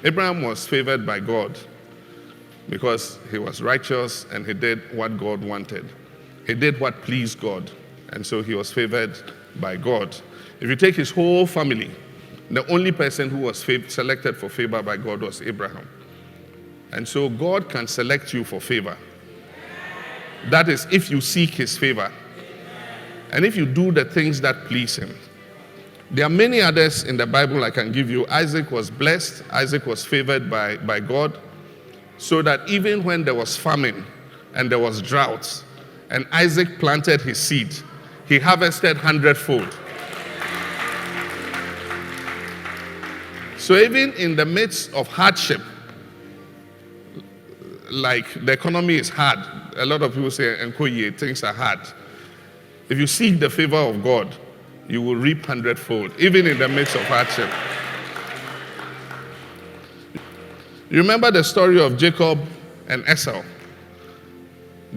Abraham was favored by God because he was righteous and he did what God wanted. He did what pleased God, and so he was favored by God. If you take his whole family, the only person who was selected for favor by God was Abraham. And so God can select you for favor. That is, if you seek his favor and if you do the things that please him. There are many others in the Bible I can give you. Isaac was blessed. Isaac was favored by God, so that even when there was famine and there was drought, and Isaac planted his seed, he harvested 100-fold. So even in the midst of hardship, like the economy is hard, a lot of people say, "Nkoye, things are hard." If you seek the favor of God, you will reap 100-fold, even in the midst of hardship. You remember the story of Jacob and Esau?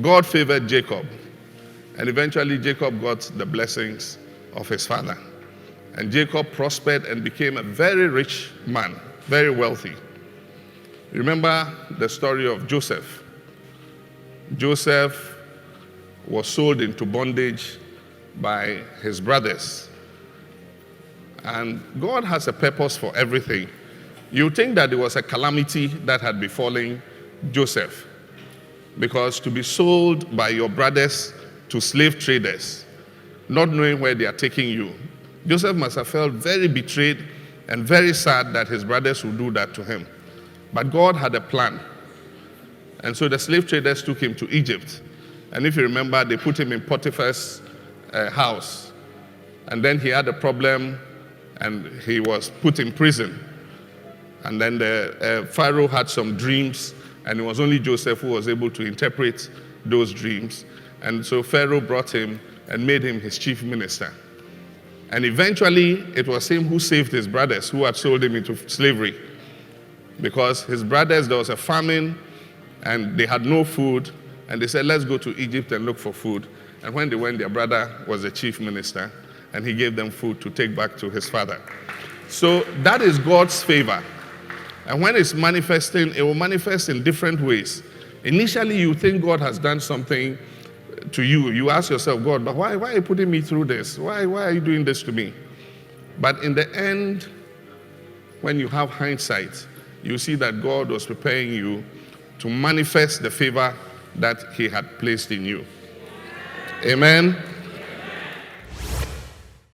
God favored Jacob, and eventually Jacob got the blessings of his father. And Jacob prospered and became a very rich man, very wealthy. Remember the story of Joseph. Joseph was sold into bondage by his brothers. And God has a purpose for everything. You think that it was a calamity that had befallen Joseph, because to be sold by your brothers to slave traders, not knowing where they are taking you, Joseph must have felt very betrayed and very sad that his brothers would do that to him. But God had a plan. And so the slave traders took him to Egypt. And if you remember, they put him in Potiphar's house. And then he had a problem and he was put in prison. And then the Pharaoh had some dreams, and it was only Joseph who was able to interpret those dreams. And so Pharaoh brought him and made him his chief minister. And eventually, it was him who saved his brothers who had sold him into slavery. Because his brothers, there was a famine, and they had no food, and they said, "Let's go to Egypt and look for food." And when they went, their brother was the chief minister, and he gave them food to take back to his father. So that is God's favor. And when it's manifesting, it will manifest in different ways. Initially, you think God has done something to you. You ask yourself, "God, but why are you putting me through this? Why are you doing this to me?" But in the end, when you have hindsight, you see that God was preparing you to manifest the favor that he had placed in you. Amen.